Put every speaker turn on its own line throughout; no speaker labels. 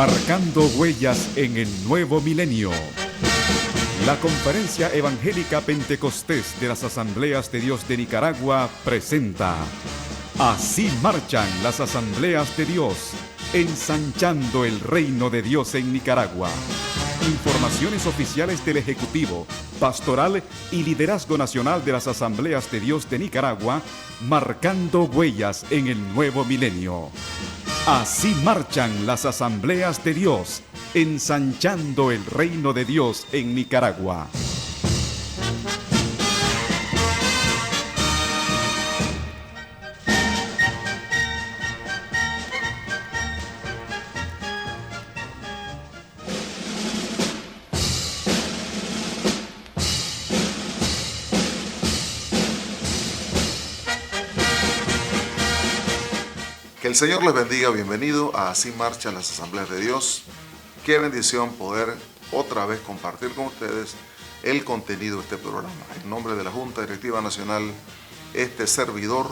Marcando huellas en el nuevo milenio. La Conferencia Evangélica Pentecostés de las Asambleas de Dios de Nicaragua presenta Así marchan las Asambleas de Dios, ensanchando el reino de Dios en Nicaragua. Informaciones oficiales del Ejecutivo, Pastoral y Liderazgo Nacional de las Asambleas de Dios de Nicaragua, marcando huellas en el nuevo milenio. Así marchan las Asambleas de Dios, ensanchando el reino de Dios en Nicaragua.
Que el Señor les bendiga, bienvenido a Así Marchan las Asambleas de Dios. Qué bendición poder otra vez compartir con ustedes el contenido de este programa. En nombre de la Junta Directiva Nacional, este servidor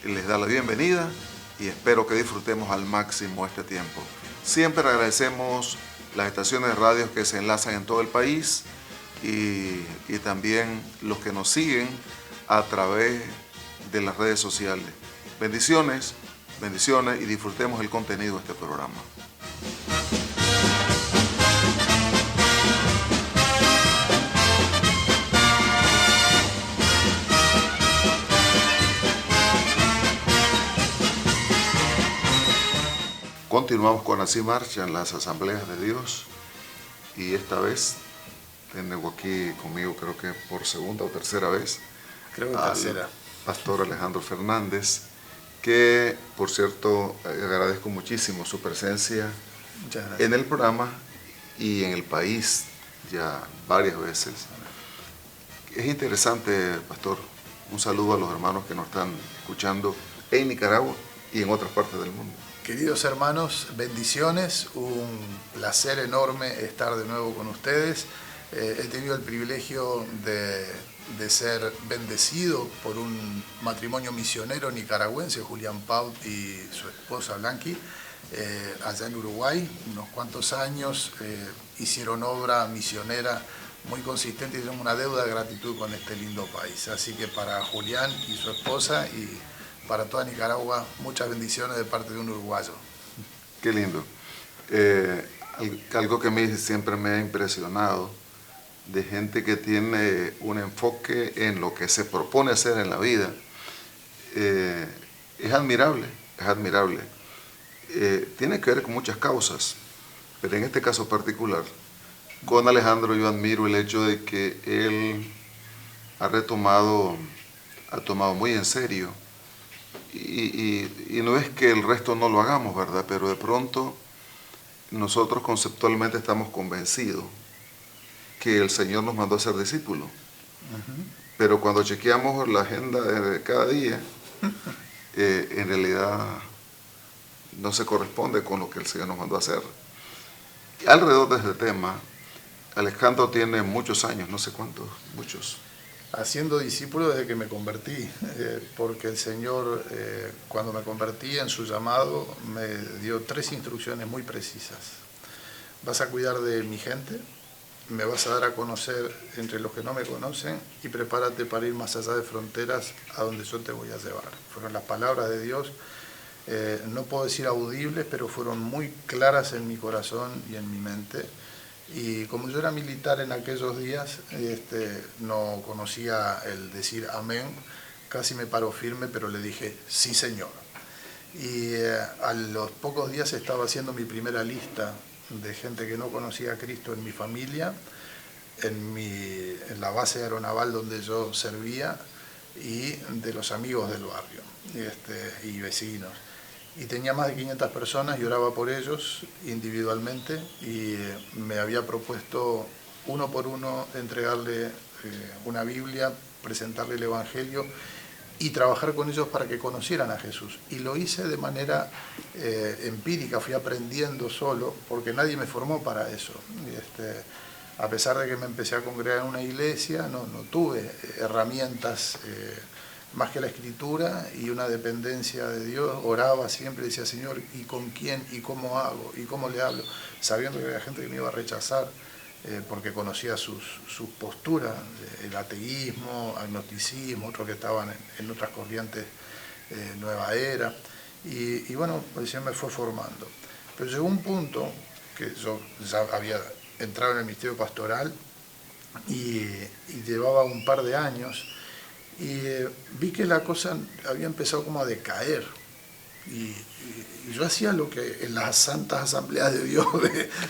les da la bienvenida y espero que disfrutemos al máximo este tiempo. Siempre agradecemos las estaciones de radio que se enlazan en todo el país y también los que nos siguen a través de las redes sociales. Bendiciones y disfrutemos el contenido de este programa. Continuamos con Así Marchan las Asambleas de Dios y esta vez tengo aquí conmigo, creo que por segunda o tercera vez,
tercera,
Pastor Alejandro Fernández, que por cierto agradezco muchísimo su presencia en el programa y en el país ya varias veces. Es interesante, Pastor, un saludo a los hermanos que nos están escuchando en Nicaragua y en otras partes del mundo.
Queridos hermanos, bendiciones, un placer enorme estar de nuevo con ustedes. He tenido el privilegio de ser bendecido por un matrimonio misionero nicaragüense, Julián Paut y su esposa Blanqui, allá en Uruguay. Unos cuantos años hicieron obra misionera muy consistente y tengo una deuda de gratitud con este lindo país. Así que para Julián y su esposa y para toda Nicaragua, muchas bendiciones de parte de un uruguayo.
Qué lindo. Algo que a mí siempre me ha impresionado de gente que tiene un enfoque en lo que se propone hacer en la vida, es admirable, es admirable. Tiene que ver con muchas causas, pero en este caso particular, con Alejandro yo admiro el hecho de que él ha tomado muy en serio, y no es que el resto no lo hagamos, ¿verdad? Pero de pronto nosotros conceptualmente estamos convencidos que el Señor nos mandó a ser discípulos. Pero cuando chequeamos la agenda de cada día, en realidad no se corresponde con lo que el Señor nos mandó a hacer. Alrededor de este tema, Alejandro tiene muchos años, no sé cuántos, muchos.
Haciendo discípulo desde que me convertí, porque el Señor, cuando me convertí en su llamado, me dio 3 instrucciones muy precisas. Vas a cuidar de mi gente, me vas a dar a conocer entre los que no me conocen y prepárate para ir más allá de fronteras a donde yo te voy a llevar. Fueron las palabras de Dios, no puedo decir audibles, pero fueron muy claras en mi corazón y en mi mente. Y como yo era militar en aquellos días, no conocía el decir amén, casi me paró firme, pero le dije sí, Señor. Y a los pocos días estaba haciendo mi primera lista de gente que no conocía a Cristo en mi familia, en la base aeronaval donde yo servía y de los amigos del barrio y vecinos. Y tenía más de 500 personas y oraba por ellos individualmente y me había propuesto uno por uno entregarle una Biblia, presentarle el Evangelio y trabajar con ellos para que conocieran a Jesús. Y lo hice de manera empírica, fui aprendiendo solo, porque nadie me formó para eso. A pesar de que me empecé a congregar en una iglesia, no tuve herramientas más que la escritura y una dependencia de Dios. Oraba siempre y decía, Señor, ¿y con quién? ¿Y cómo hago? ¿Y cómo le hablo? Sabiendo que había gente que me iba a rechazar porque conocía sus posturas, el ateísmo, agnosticismo, otros que estaban en otras corrientes, nueva era. Y bueno, el Señor me fue formando. Pero llegó un punto que yo ya había entrado en el ministerio pastoral y llevaba un par de años y vi que la cosa había empezado como a decaer. Y yo hacía lo que en las santas asambleas de Dios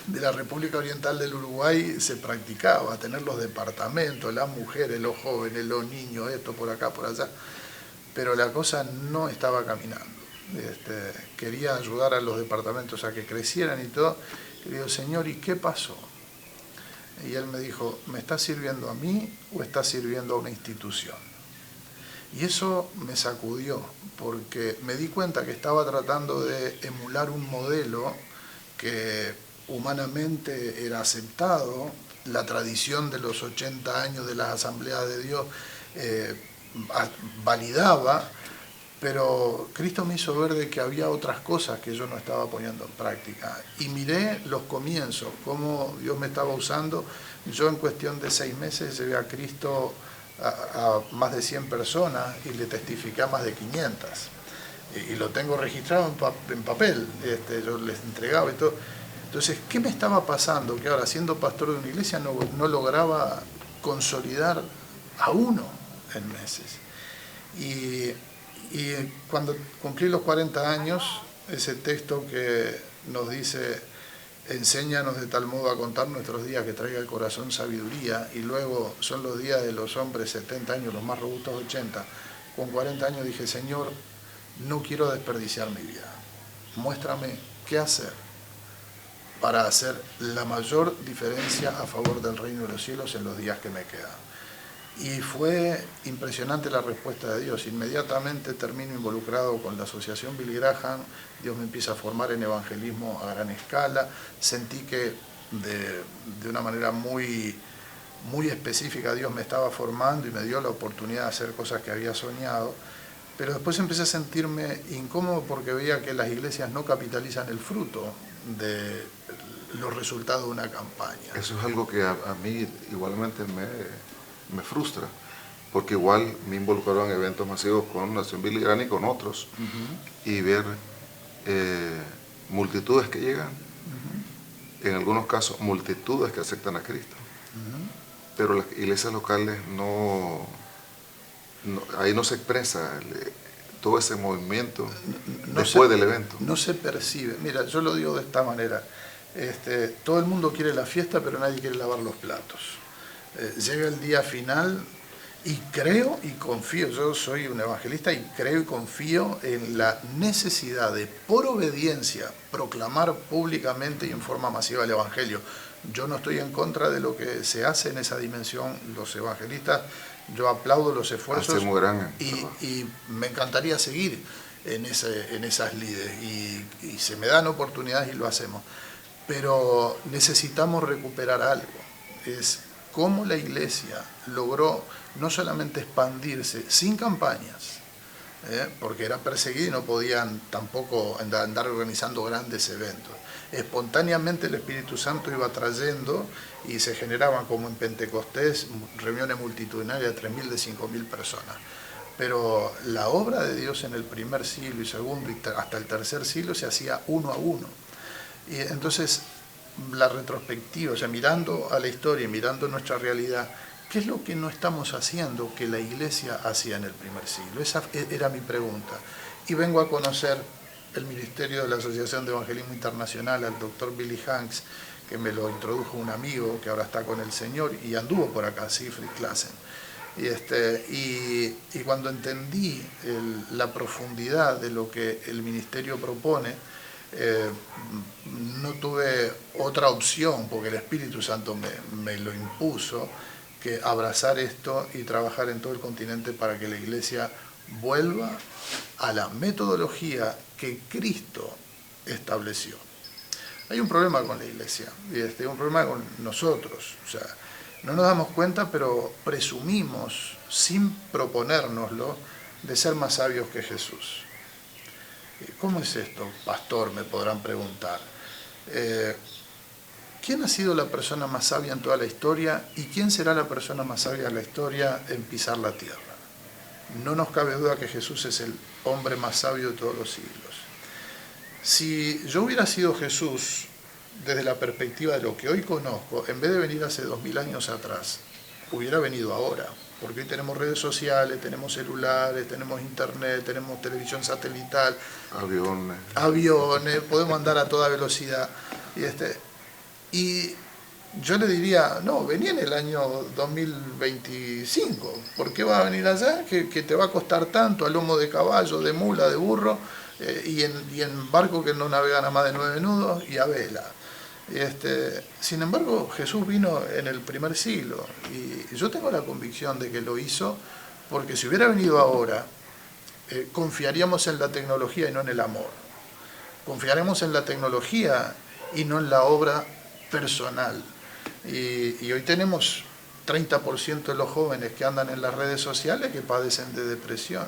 de la República Oriental del Uruguay se practicaba, tener los departamentos, las mujeres, los jóvenes, los niños, esto por acá, por allá. Pero la cosa no estaba caminando. Quería ayudar a los departamentos a que crecieran y todo. Y le digo, Señor, ¿y qué pasó? Y él me dijo, ¿me estás sirviendo a mí o estás sirviendo a una institución? Y eso me sacudió, porque me di cuenta que estaba tratando de emular un modelo que humanamente era aceptado, la tradición de los 80 años de las asambleas de Dios validaba, pero Cristo me hizo ver de que había otras cosas que yo no estaba poniendo en práctica. Y miré los comienzos, cómo Dios me estaba usando. Yo en cuestión de 6 meses llevé a Cristo a más de 100 personas y le testifiqué a más de 500. Y lo tengo registrado en papel, yo les entregaba y todo. Entonces, ¿qué me estaba pasando? Que ahora, siendo pastor de una iglesia, no lograba consolidar a uno en meses. Y cuando cumplí los 40 años, ese texto que nos dice, enséñanos de tal modo a contar nuestros días que traiga el corazón sabiduría, y luego son los días de los hombres 70 años, los más robustos 80, con 40 años dije, Señor, no quiero desperdiciar mi vida, muéstrame qué hacer para hacer la mayor diferencia a favor del reino de los cielos en los días que me quedan. Y fue impresionante la respuesta de Dios. Inmediatamente termino involucrado con la asociación Billy Graham. Dios me empieza a formar en evangelismo a gran escala. Sentí que de una manera muy específica Dios me estaba formando y me dio la oportunidad de hacer cosas que había soñado. Pero después empecé a sentirme incómodo porque veía que las iglesias no capitalizan el fruto de los resultados de una campaña.
Eso es algo que a mí igualmente me frustra, porque igual me involucraron en eventos masivos con Nación Billy Graham y con otros, y ver multitudes que llegan, en algunos casos multitudes que aceptan a Cristo, pero las iglesias locales ahí no se expresa todo ese movimiento después del evento. No
se percibe. Mira, yo lo digo de esta manera, todo el mundo quiere la fiesta, pero nadie quiere lavar los platos. Llega el día final y creo y confío, yo soy un evangelista y creo y confío en la necesidad de, por obediencia, proclamar públicamente y en forma masiva el evangelio. Yo no estoy en contra de lo que se hace en esa dimensión, los evangelistas, yo aplaudo los esfuerzos y me encantaría seguir en esas lides y se me dan oportunidades y lo hacemos. Pero necesitamos recuperar algo, es cómo la iglesia logró no solamente expandirse sin campañas, porque era perseguida y no podían tampoco andar organizando grandes eventos. Espontáneamente el Espíritu Santo iba trayendo y se generaban, como en Pentecostés, reuniones multitudinarias de 3.000, de 5.000 personas. Pero la obra de Dios en el primer siglo y segundo y hasta el tercer siglo se hacía uno a uno. Y entonces la retrospectiva, o sea, mirando a la historia y mirando nuestra realidad, ¿qué es lo que no estamos haciendo que la iglesia hacía en el primer siglo? Esa era mi pregunta. Y vengo a conocer el ministerio de la Asociación de Evangelismo Internacional, al doctor Billy Hanks, que me lo introdujo un amigo que ahora está con el Señor y anduvo por acá, Siegfried Klassen. Y cuando entendí la profundidad de lo que el ministerio propone, no tuve otra opción, porque el Espíritu Santo me lo impuso, que abrazar esto y trabajar en todo el continente para que la iglesia vuelva a la metodología que Cristo estableció. Hay un problema con la iglesia, y un problema con nosotros, o sea, no nos damos cuenta, pero presumimos, sin proponérnoslo, de ser más sabios que Jesús. ¿Cómo es esto, pastor?, me podrán preguntar. ¿Quién ha sido la persona más sabia en toda la historia y quién será la persona más sabia en la historia en pisar la tierra? No nos cabe duda que Jesús es el hombre más sabio de todos los siglos. Si yo hubiera sido Jesús desde la perspectiva de lo que hoy conozco, en vez de venir hace 2000 años atrás, hubiera venido ahora. Porque hoy tenemos redes sociales, tenemos celulares, tenemos internet, tenemos televisión satelital, aviones, podemos andar a toda velocidad. Y yo le diría, no, vení en el año 2025. ¿Por qué vas a venir allá? Que te va a costar tanto a lomo de caballo, de mula, de burro, y en barco que no navegan a más de 9 nudos y a vela. Sin embargo, Jesús vino en el primer siglo y yo tengo la convicción de que lo hizo porque si hubiera venido ahora, confiaríamos en la tecnología y no en el amor. Confiaremos en la tecnología y no en la obra personal. Y hoy tenemos 30% de los jóvenes que andan en las redes sociales que padecen de depresión.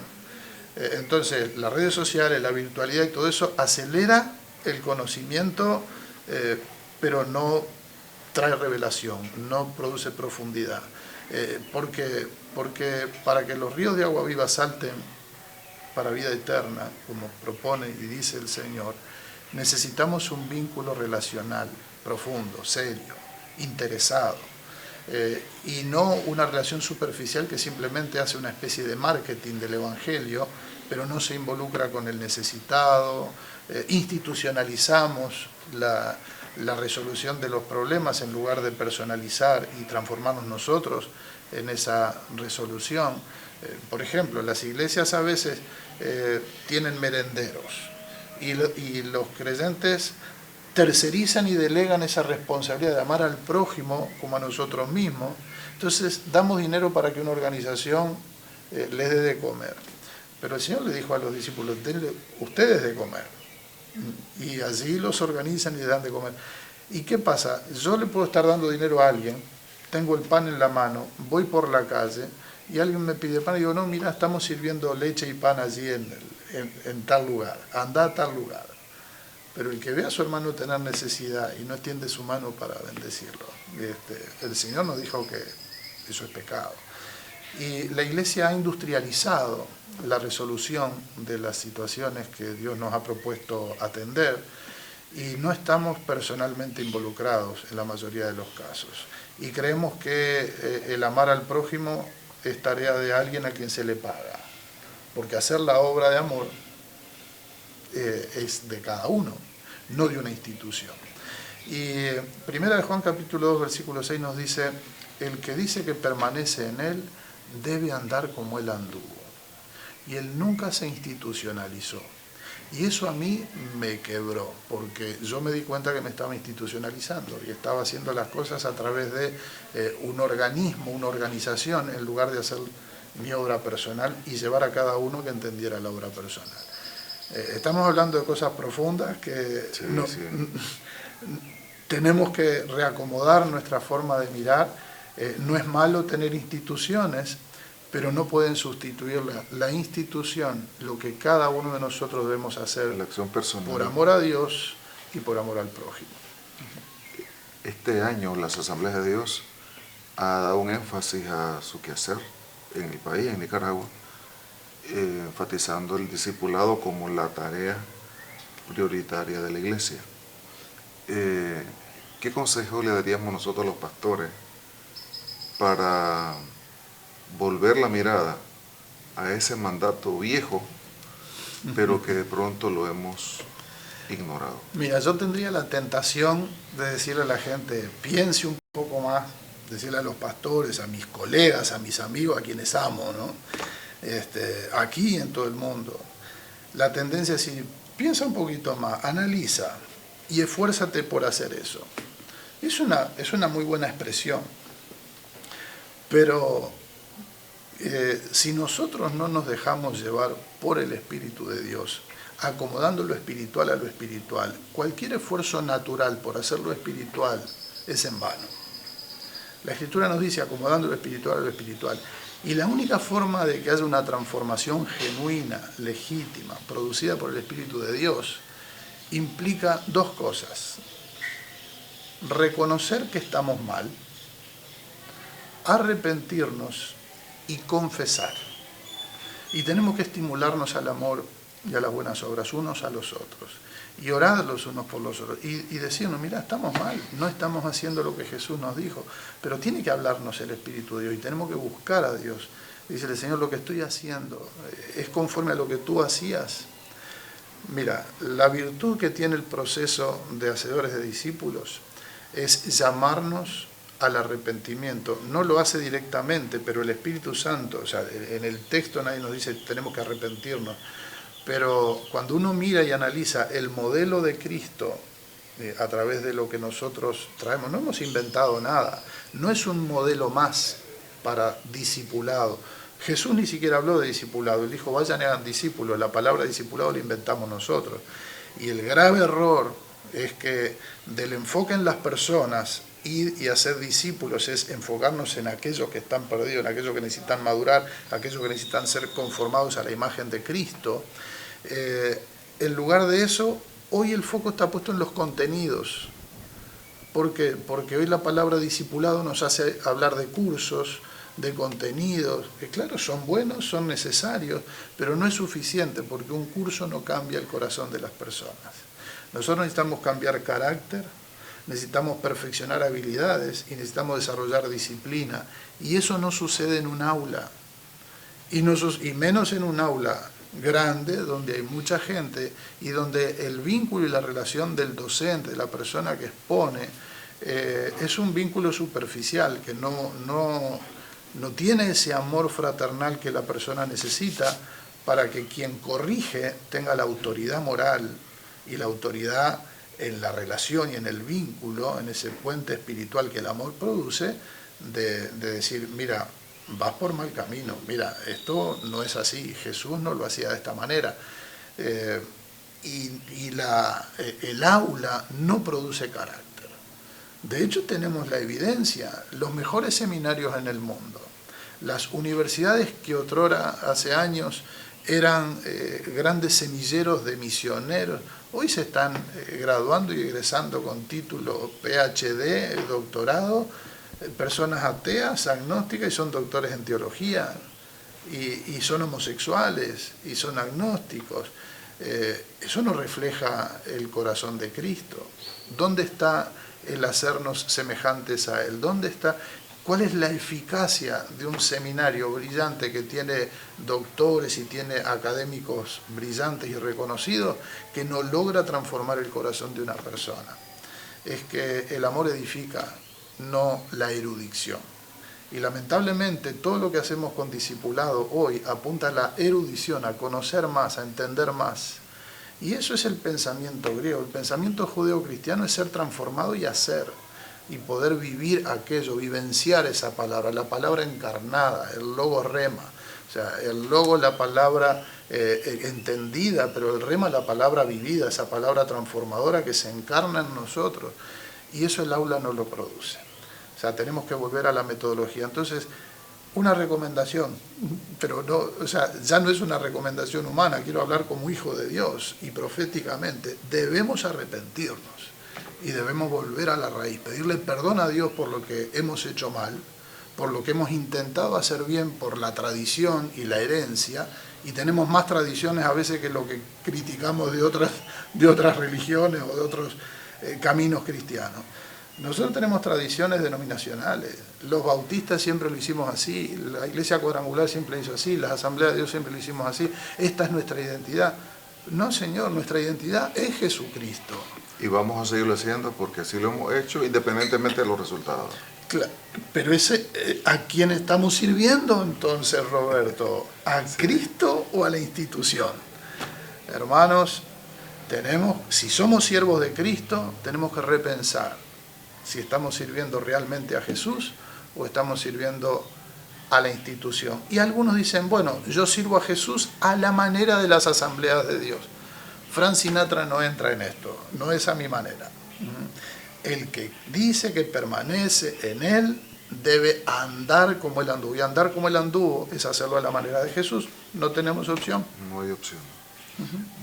Entonces, las redes sociales, la virtualidad y todo eso acelera el conocimiento, pero no trae revelación, no produce profundidad. Porque para que los ríos de agua viva salten para vida eterna, como propone y dice el Señor, necesitamos un vínculo relacional profundo, serio, interesado, y no una relación superficial que simplemente hace una especie de marketing del Evangelio, pero no se involucra con el necesitado, institucionalizamos la resolución de los problemas en lugar de personalizar y transformarnos nosotros en esa resolución. Por ejemplo, las iglesias a veces tienen merenderos y los creyentes tercerizan y delegan esa responsabilidad de amar al prójimo como a nosotros mismos. Entonces damos dinero para que una organización les dé de comer. Pero el Señor le dijo a los discípulos, denle ustedes de comer. Y allí los organizan y les dan de comer. ¿Y qué pasa? Yo le puedo estar dando dinero a alguien, tengo el pan en la mano, voy por la calle y alguien me pide pan y digo, no, mira, estamos sirviendo leche y pan allí en tal lugar, anda a tal lugar. Pero el que ve a su hermano tener necesidad y no extiende su mano para bendecirlo, el Señor nos dijo que eso es pecado. Y la Iglesia ha industrializado la resolución de las situaciones que Dios nos ha propuesto atender y no estamos personalmente involucrados en la mayoría de los casos. Y creemos que el amar al prójimo es tarea de alguien a quien se le paga, porque hacer la obra de amor es de cada uno, no de una institución. Y 1 Juan capítulo 2 versículo 6 nos dice, el que dice que permanece en él debe andar como él anduvo. Y él nunca se institucionalizó. Y eso a mí me quebró, porque yo me di cuenta que me estaba institucionalizando y estaba haciendo las cosas a través de un organismo, una organización, en lugar de hacer mi obra personal y llevar a cada uno que entendiera la obra personal. Estamos hablando de cosas profundas que tenemos que reacomodar nuestra forma de mirar. No es malo tener instituciones, pero no pueden sustituir la institución, lo que cada uno de nosotros debemos hacer
la acción personal,
por amor a Dios y por amor al prójimo.
Este año las Asambleas de Dios ha dado un énfasis a su quehacer en el país, en Nicaragua, enfatizando el discipulado como la tarea prioritaria de la Iglesia. ¿Qué consejo le daríamos nosotros a los pastores para volver la mirada a ese mandato viejo, pero que de pronto lo hemos ignorado?
Mira, yo tendría la tentación de decirle a la gente, piense un poco más, decirle a los pastores, a mis colegas, a mis amigos, a quienes amo, ¿no? Aquí y en todo el mundo. La tendencia es decir, piensa un poquito más, analiza y esfuérzate por hacer eso. Es una muy buena expresión, pero si nosotros no nos dejamos llevar por el Espíritu de Dios, acomodando lo espiritual a lo espiritual, cualquier esfuerzo natural por hacer lo espiritual es en vano. La Escritura nos dice acomodando lo espiritual a lo espiritual. Y la única forma de que haya una transformación genuina, legítima, producida por el Espíritu de Dios, implica dos cosas. Reconocer que estamos mal, arrepentirnos y confesar. Y tenemos que estimularnos al amor y a las buenas obras unos a los otros. Y orar los unos por los otros. Y decirnos, mira, estamos mal, no estamos haciendo lo que Jesús nos dijo. Pero tiene que hablarnos el Espíritu de Dios y tenemos que buscar a Dios. Dice el Señor, lo que estoy haciendo es conforme a lo que tú hacías. Mira, la virtud que tiene el proceso de hacedores de discípulos es llamarnos al arrepentimiento. No lo hace directamente, pero el Espíritu Santo, o sea, en el texto nadie nos dice tenemos que arrepentirnos, pero cuando uno mira y analiza el modelo de Cristo a través de lo que nosotros traemos, no hemos inventado nada, no es un modelo más para discipulado. Jesús ni siquiera habló de discipulado, él dijo vayan y hagan discípulos, la palabra discipulado la inventamos nosotros. Y el grave error es que del enfoque en las personas y hacer discípulos es enfocarnos en aquellos que están perdidos, en aquellos que necesitan madurar, aquellos que necesitan ser conformados a la imagen de Cristo. En lugar de eso, hoy el foco está puesto en los contenidos. ¿Por qué? Porque hoy la palabra discipulado nos hace hablar de cursos, de contenidos, que claro, son buenos, son necesarios, pero no es suficiente porque un curso no cambia el corazón de las personas. Nosotros necesitamos cambiar carácter, necesitamos perfeccionar habilidades y necesitamos desarrollar disciplina. Y eso no sucede en un aula, y menos en un aula grande, donde hay mucha gente y donde el vínculo y la relación del docente, de la persona que expone, es un vínculo superficial, que no tiene ese amor fraternal que la persona necesita para que quien corrige tenga la autoridad moral y la autoridad en la relación y en el vínculo, en ese puente espiritual que el amor produce, de decir, mira, vas por mal camino, mira, esto no es así, Jesús no lo hacía de esta manera. El aula no produce carácter. De hecho, tenemos la evidencia, los mejores seminarios en el mundo, las universidades que otrora, hace años, eran grandes semilleros de misioneros, hoy se están graduando y egresando con título PhD, doctorado, personas ateas, agnósticas, y son doctores en teología, y son homosexuales, y son agnósticos. Eso no refleja el corazón de Cristo. ¿Dónde está el hacernos semejantes a Él? ¿Dónde está? ¿Cuál es la eficacia de un seminario brillante que tiene doctores y tiene académicos brillantes y reconocidos que no logra transformar el corazón de una persona? Es que el amor edifica, no la erudición. Y lamentablemente todo lo que hacemos con discipulado hoy apunta a la erudición, a conocer más, a entender más. Y eso es el pensamiento griego. El pensamiento judeo-cristiano es ser transformado y hacer, y poder vivir aquello, vivenciar esa palabra, la palabra encarnada, el logo rema. O sea, el logo, la palabra entendida, pero el rema, la palabra vivida, esa palabra transformadora que se encarna en nosotros. Y eso el aula no lo produce. O sea, tenemos que volver a la metodología. Entonces, una recomendación, pero no, o sea, ya no es una recomendación humana, quiero hablar como hijo de Dios y proféticamente, debemos arrepentirnos y debemos volver a la raíz, pedirle perdón a Dios por lo que hemos hecho mal, por lo que hemos intentado hacer bien por la tradición y la herencia, y tenemos más tradiciones a veces que lo que criticamos de otras religiones o de otros caminos cristianos. Nosotros tenemos tradiciones denominacionales, los bautistas siempre lo hicimos así, la iglesia cuadrangular siempre lo hizo así, las asambleas de Dios siempre lo hicimos así, esta es nuestra identidad. No, Señor, nuestra identidad es Jesucristo.
Y vamos a seguirlo haciendo porque así lo hemos hecho independientemente de los resultados.
Claro, pero ¿a quién estamos sirviendo entonces, Roberto? ¿A Cristo o a la institución? Hermanos, si somos siervos de Cristo, tenemos que repensar si estamos sirviendo realmente a Jesús o estamos sirviendo a la institución. Y algunos dicen, bueno, yo sirvo a Jesús a la manera de las asambleas de Dios. Frank Sinatra no entra en esto, no es a mi manera. El que dice que permanece en Él debe andar como Él anduvo. Y andar como Él anduvo es hacerlo a la manera de Jesús. No tenemos opción.
No hay opción.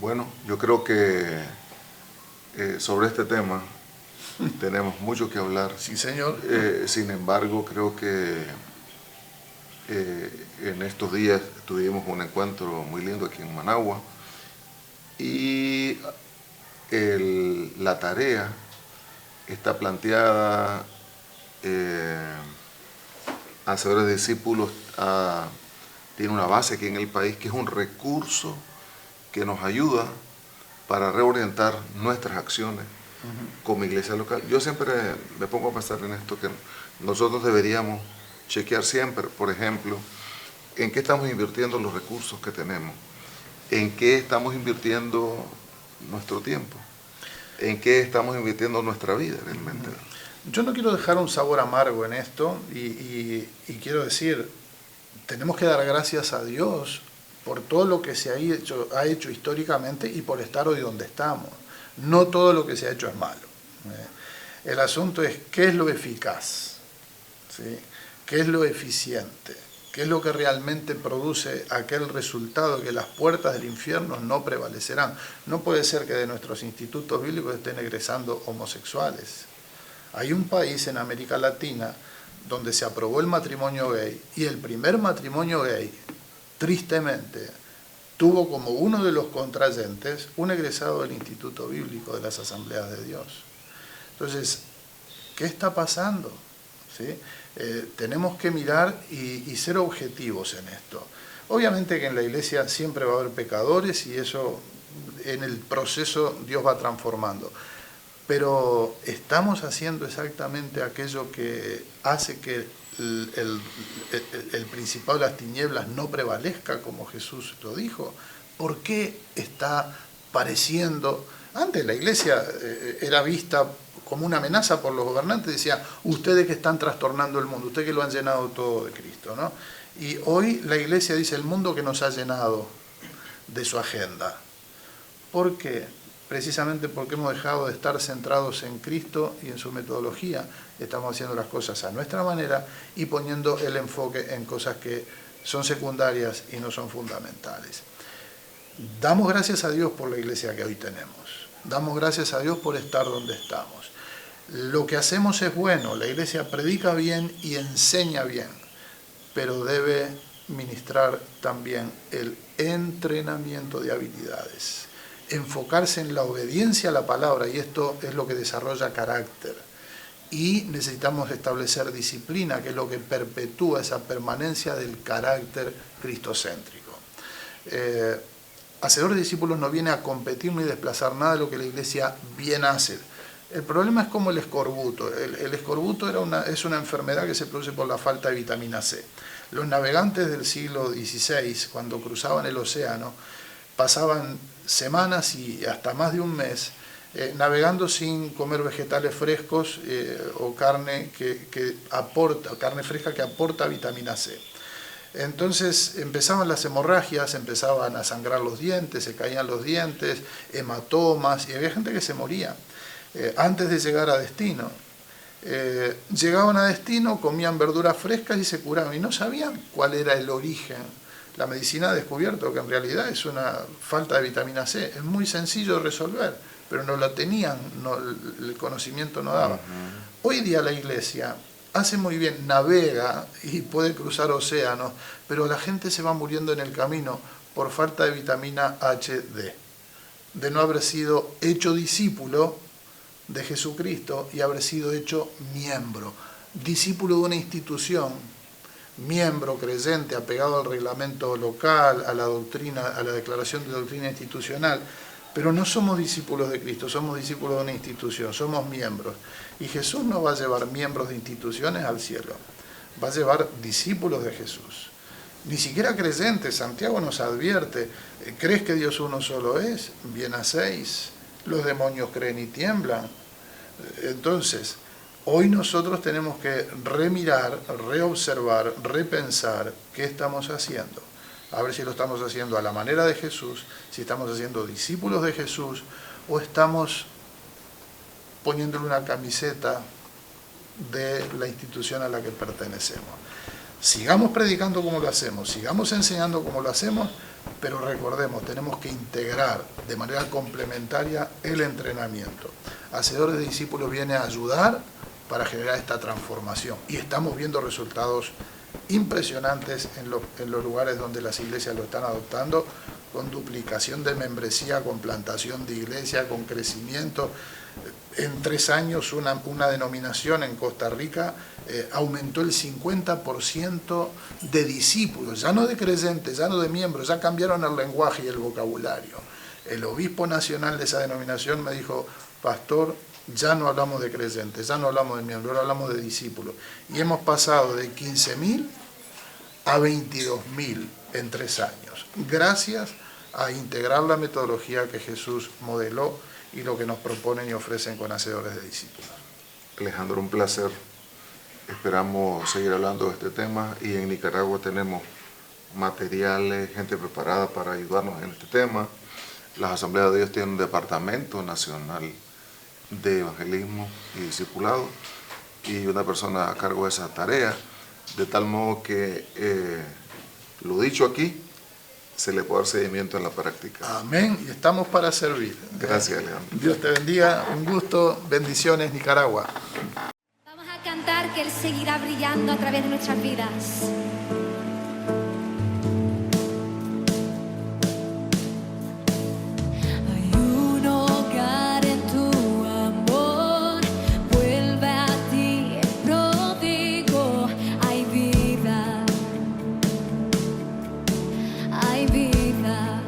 Bueno, yo creo que sobre este tema tenemos mucho que hablar.
Sí, señor.
Sin embargo, creo que en estos días tuvimos un encuentro muy lindo aquí en Managua y la tarea está planteada. Hacedores de discípulos tiene una base aquí en el país, que es un recurso que nos ayuda para reorientar nuestras acciones como iglesia local. Yo siempre me pongo a pensar en esto, que nosotros deberíamos chequear siempre, por ejemplo, en qué estamos invirtiendo los recursos que tenemos, en qué estamos invirtiendo nuestro tiempo, en qué estamos invirtiendo nuestra vida realmente.
Yo no quiero dejar un sabor amargo en esto y quiero decir, tenemos que dar gracias a Dios por todo lo que se ha hecho históricamente y por estar hoy donde estamos. No todo lo que se ha hecho es malo. El asunto es qué es lo eficaz, ¿sí? ¿Qué es lo eficiente? ¿Qué es lo que realmente produce aquel resultado que las puertas del infierno no prevalecerán? No puede ser que de nuestros institutos bíblicos estén egresando homosexuales. Hay un país en América Latina donde se aprobó el matrimonio gay y el primer matrimonio gay, tristemente, tuvo como uno de los contrayentes un egresado del Instituto Bíblico de las Asambleas de Dios. Entonces, ¿qué está pasando? ¿Sí? Tenemos que mirar y ser objetivos en esto. Obviamente que en la iglesia siempre va a haber pecadores y eso en el proceso Dios va transformando. Pero estamos haciendo exactamente aquello que hace que el principado de las tinieblas no prevalezca, como Jesús lo dijo. ¿Por qué está pareciendo? Antes la iglesia era vista como una amenaza por los gobernantes, decía, ustedes que están trastornando el mundo, ustedes que lo han llenado todo de Cristo, ¿no? Y hoy la iglesia dice, el mundo que nos ha llenado de su agenda. ¿Por qué? Precisamente porque hemos dejado de estar centrados en Cristo y en su metodología. Estamos haciendo las cosas a nuestra manera y poniendo el enfoque en cosas que son secundarias y no son fundamentales. Damos gracias a Dios por la iglesia que hoy tenemos. Damos gracias a Dios por estar donde estamos. Lo que hacemos es bueno, la iglesia predica bien y enseña bien, pero debe ministrar también el entrenamiento de habilidades. Enfocarse en la obediencia a la palabra, y esto es lo que desarrolla carácter. Y necesitamos establecer disciplina, que es lo que perpetúa esa permanencia del carácter cristocéntrico. Hacedor de discípulos no viene a competir ni desplazar nada de lo que la iglesia bien hace. El problema es como el escorbuto. El escorbuto es una enfermedad que se produce por la falta de vitamina C. Los navegantes del siglo XVI, cuando cruzaban el océano, pasaban semanas y hasta más de un mes navegando sin comer vegetales frescos o carne carne fresca que aporta vitamina C. Entonces empezaban las hemorragias, empezaban a sangrar los dientes, se caían los dientes, hematomas, y había gente que se moría antes de llegar a destino. Llegaban a destino, comían verduras frescas y se curaban, y no sabían cuál era el origen. La medicina ha descubierto que en realidad es una falta de vitamina C. Es muy sencillo de resolver, pero no la tenían, el conocimiento no daba. Hoy día la iglesia hace muy bien, navega y puede cruzar océanos, pero la gente se va muriendo en el camino por falta de vitamina HD, de no haber sido hecho discípulo de Jesucristo y haber sido hecho miembro, discípulo de una institución, miembro creyente, apegado al reglamento local, a la doctrina, a la declaración de doctrina institucional, pero no somos discípulos de Cristo, somos discípulos de una institución, somos miembros. Y Jesús no va a llevar miembros de instituciones al cielo, va a llevar discípulos de Jesús. Ni siquiera creyentes. Santiago nos advierte, ¿crees que Dios uno solo es? Bien hacéis, los demonios creen y tiemblan. Entonces, hoy nosotros tenemos que remirar, reobservar, repensar qué estamos haciendo. A ver si lo estamos haciendo a la manera de Jesús, si estamos haciendo discípulos de Jesús o estamos poniéndole una camiseta de la institución a la que pertenecemos. Sigamos predicando como lo hacemos, sigamos enseñando como lo hacemos, pero recordemos, tenemos que integrar de manera complementaria el entrenamiento. Hacedores de Discípulos viene a ayudar para generar esta transformación y estamos viendo resultados impresionantes en los lugares donde las iglesias lo están adoptando, con duplicación de membresía, con plantación de iglesia, con crecimiento. En 3 años una denominación en Costa Rica aumentó el 50% de discípulos, ya no de creyentes, ya no de miembros, ya cambiaron el lenguaje y el vocabulario. El obispo nacional de esa denominación me dijo: pastor, ya no hablamos de creyentes, ya no hablamos de miembros, ahora hablamos de discípulos. Y hemos pasado de 15.000 a 22.000 en 3 años, gracias a integrar la metodología que Jesús modeló y lo que nos proponen y ofrecen con Hacedores de Discípulos.
Alejandro, un placer. Esperamos seguir hablando de este tema y en Nicaragua tenemos materiales, gente preparada para ayudarnos en este tema. Las Asambleas de Dios tienen un departamento nacional de evangelismo y discipulado y una persona a cargo de esa tarea, de tal modo que lo dicho aquí se le puede dar seguimiento en la práctica.
Amén, y estamos para servir.
Gracias, Alejandro.
Dios te bendiga, un gusto, bendiciones, Nicaragua.
Vamos a cantar que Él seguirá brillando a través de nuestras vidas. Hay un hogar en tu amor, vuelve a ti, pródigo, hay vida, hay vida.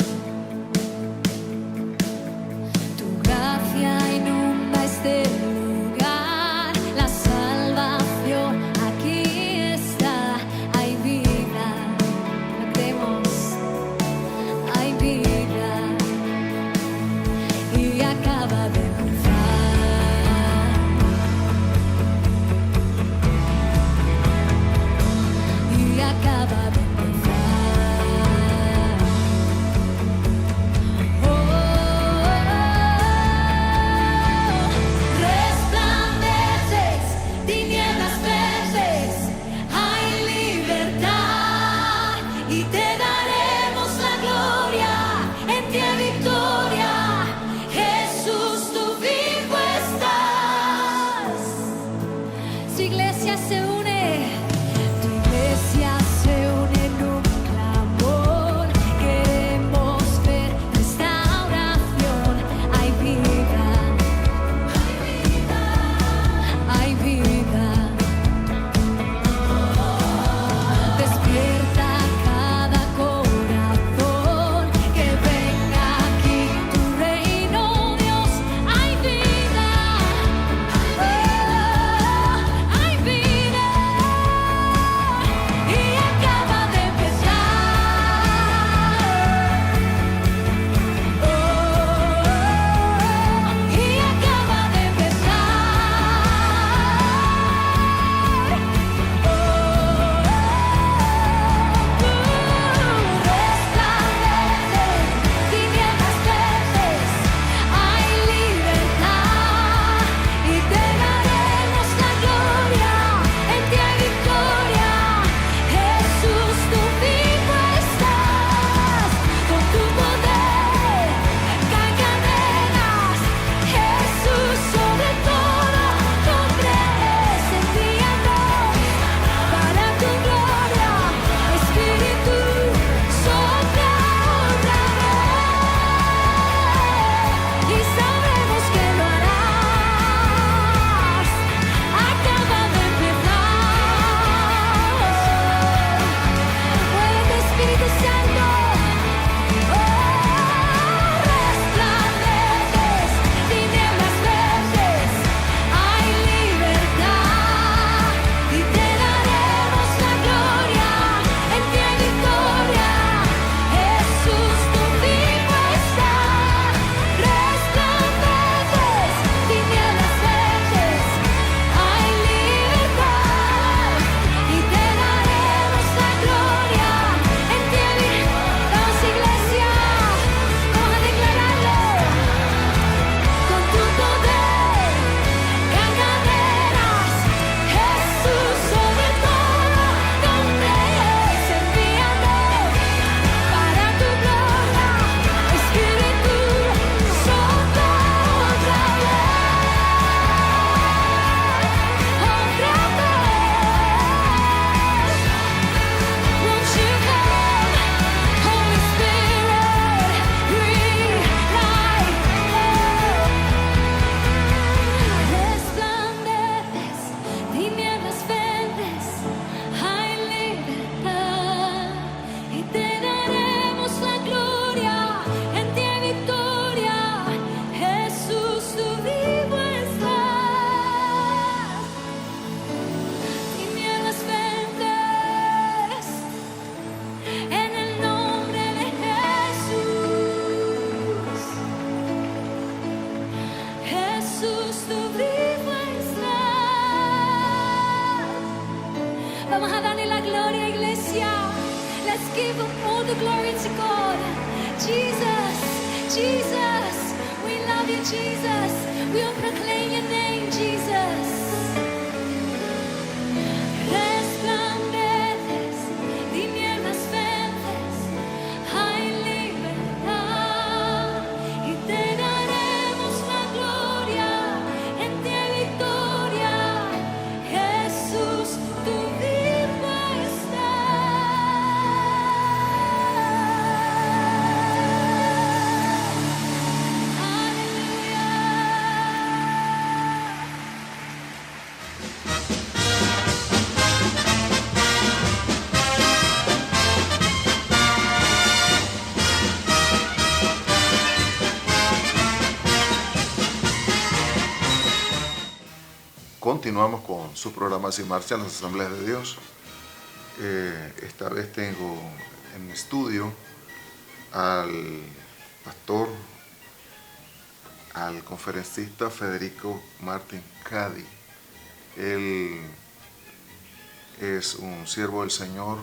Tu gracia inunda este lugar, la salvación aquí está, hay vida, lo creemos, hay vida y acaba de empezar, y acaba de empezar. Resplandeces, tinieblas verdes, hay libertad y te daremos la gloria, en ti hay victoria, Jesús tu vivo estás. Su iglesia se une, tu iglesia se une en un clamor, queremos ver restauración, hay vida, hay vida, despierta cada corazón, que venga aquí gloria, iglesia. Let's give all the glory to God. Jesus, Jesus, we love you, Jesus. We'll proclaim your name, Jesus. Resplandeces, tinieblas vences, hay libertad y te daremos la gloria, en ti hay victoria, Jesús, tu vivo
Continuamos con su programa Así Marcha en las Asambleas de Dios. Esta vez tengo en mi estudio al pastor, al conferencista Federico Martín Cadi. Él es un siervo del Señor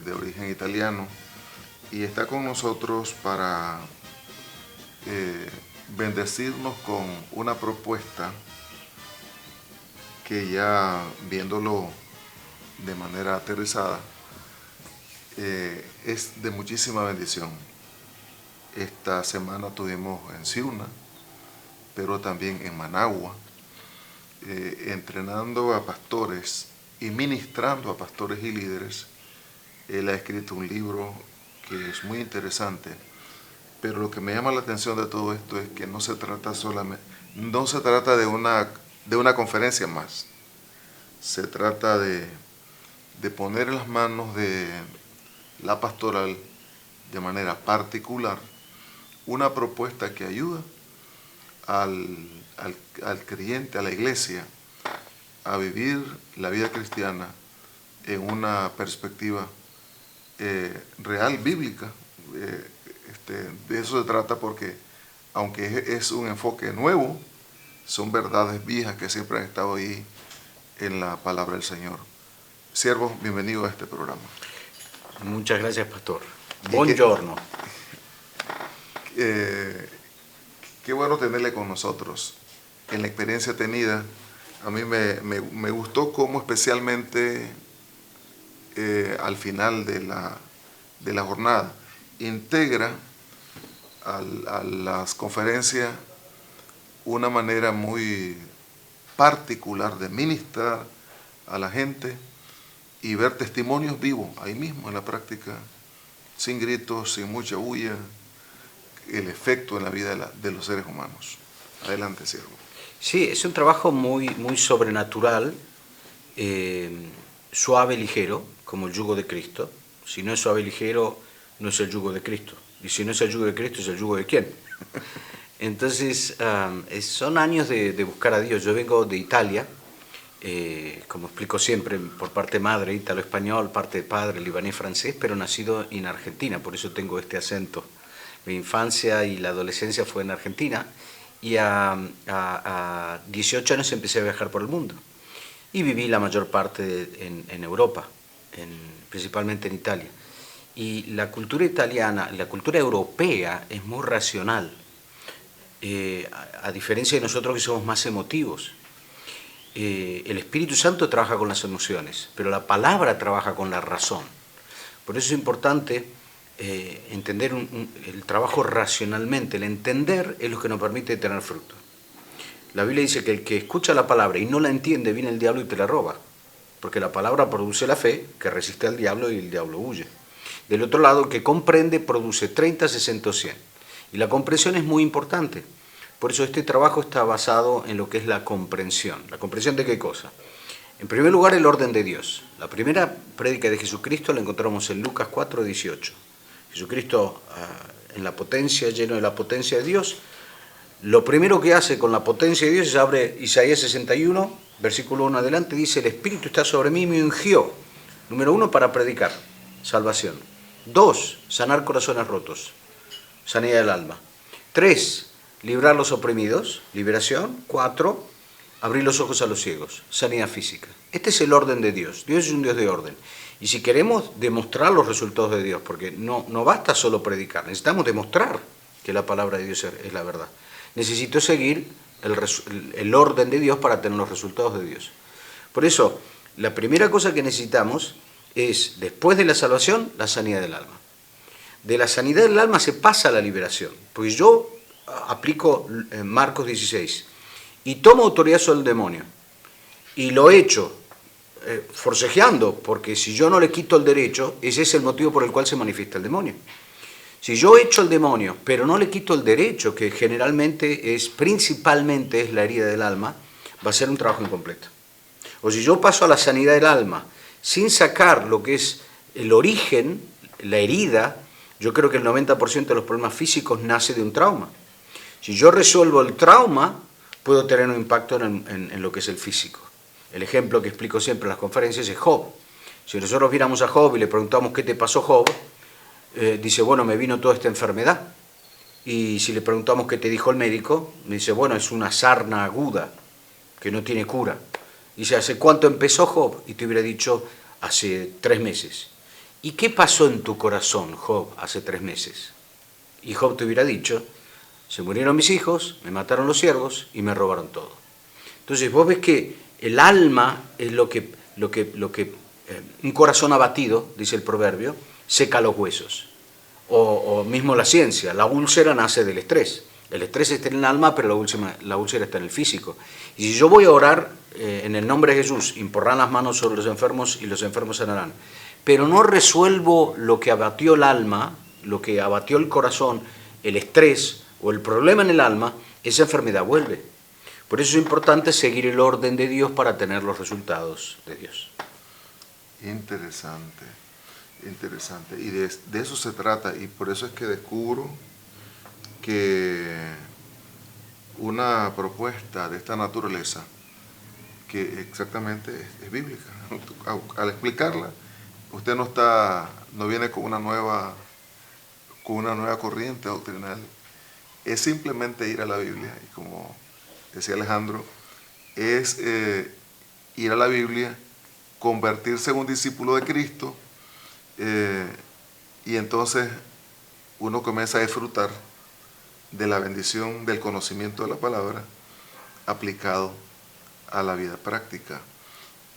de origen italiano y está con nosotros para bendecirnos con una propuesta que ya viéndolo de manera aterrizada es de muchísima bendición. Esta semana tuvimos en Ciuna, pero también en Managua, entrenando a pastores y ministrando a pastores y líderes. Él ha escrito un libro que es muy interesante, pero lo que me llama la atención de todo esto es que no se trata de una conferencia más. Se trata de poner en las manos de la pastoral de manera particular una propuesta que ayuda al creyente, a la iglesia, a vivir la vida cristiana en una perspectiva real, bíblica. De eso se trata, porque aunque es un enfoque nuevo, son verdades viejas que siempre han estado ahí en la palabra del Señor. Siervo, bienvenido a este programa.
Muchas gracias, pastor. Buongiorno.
Qué bueno tenerle con nosotros. En la experiencia tenida, a mí me gustó cómo especialmente al final de la jornada integra a las conferencias una manera muy particular de ministrar a la gente y ver testimonios vivos ahí mismo en la práctica, sin gritos, sin mucha bulla, el efecto en la vida de los seres humanos. Adelante, siervo.
Sí, es un trabajo muy sobrenatural, suave, ligero, como el yugo de Cristo. Si no es suave y ligero, no es el yugo de Cristo. Y si no es el yugo de Cristo, ¿es el yugo de quién? Entonces, son años de buscar a Dios. Yo vengo de Italia, como explico siempre, por parte madre, ítalo-español, parte de padre, libanés-francés, pero nacido en Argentina, por eso tengo este acento. Mi infancia y la adolescencia fue en Argentina, y a 18 años empecé a viajar por el mundo. Y viví la mayor parte en Europa, principalmente en Italia. Y la cultura italiana, la cultura europea es muy racional. A diferencia de nosotros que somos más emotivos. El Espíritu Santo trabaja con las emociones, pero la palabra trabaja con la razón. Por eso es importante entender el trabajo racionalmente. El entender es lo que nos permite tener fruto. La Biblia dice que el que escucha la palabra y no la entiende, viene el diablo y te la roba. Porque la palabra produce la fe, que resiste al diablo y el diablo huye. Del otro lado, el que comprende produce 30, 60 o 100. Y la comprensión es muy importante. Por eso este trabajo está basado en lo que es la comprensión. ¿La comprensión de qué cosa? En primer lugar, el orden de Dios. La primera prédica de Jesucristo la encontramos en Lucas 4, 18. Jesucristo en la potencia, lleno de la potencia de Dios. Lo primero que hace con la potencia de Dios es abre Isaías 61, versículo 1 adelante, dice: el Espíritu está sobre mí y me ungió. Número 1, para predicar, salvación. 2, sanar corazones rotos, sanidad del alma. 3, librar los oprimidos, liberación. 4, abrir los ojos a los ciegos, sanidad física. Este es el orden de Dios. Dios es un Dios de orden. Y si queremos demostrar los resultados de Dios, porque no basta solo predicar, necesitamos demostrar que la palabra de Dios es la verdad. Necesito seguir el orden de Dios para tener los resultados de Dios. Por eso, la primera cosa que necesitamos es, después de la salvación, la sanidad del alma. De la sanidad del alma se pasa a la liberación. Porque yo aplico Marcos 16 y tomo autoridad sobre el demonio. Y lo echo forcejeando, porque si yo no le quito el derecho, ese es el motivo por el cual se manifiesta el demonio. Si yo echo al demonio, pero no le quito el derecho, que generalmente principalmente es la herida del alma, va a ser un trabajo incompleto. O si yo paso a la sanidad del alma sin sacar lo que es el origen, la herida, yo creo que el 90% de los problemas físicos nace de un trauma. Si yo resuelvo el trauma, puedo tener un impacto en lo que es el físico. El ejemplo que explico siempre en las conferencias es Job. Si nosotros viéramos a Job y le preguntamos ¿qué te pasó, Job? Dice, bueno, me vino toda esta enfermedad. Y si le preguntamos qué te dijo el médico, me dice, bueno, es una sarna aguda que no tiene cura. Dice, ¿hace cuánto empezó, Job? Y te hubiera dicho, hace 3 meses. ¿Y qué pasó en tu corazón, Job, hace 3 meses? Y Job te hubiera dicho, se murieron mis hijos, me mataron los siervos y me robaron todo. Entonces vos ves que el alma es lo que un corazón abatido, dice el proverbio, seca los huesos. O mismo la ciencia, la úlcera nace del estrés. El estrés está en el alma, pero la úlcera está en el físico. Y si yo voy a orar en el nombre de Jesús, imponrán las manos sobre los enfermos y los enfermos sanarán, pero no resuelvo lo que abatió el alma, lo que abatió el corazón, el estrés o el problema en el alma, esa enfermedad vuelve. Por eso es importante seguir el orden de Dios para tener los resultados de Dios.
Interesante, interesante. Y de eso se trata, y por eso es que descubro que una propuesta de esta naturaleza, que exactamente es bíblica, al explicarla, usted no viene con una nueva corriente doctrinal, es simplemente ir a la Biblia, y como decía Alejandro, es ir a la Biblia, convertirse en un discípulo de Cristo, y entonces uno comienza a disfrutar de la bendición del conocimiento de la palabra aplicado a la vida práctica.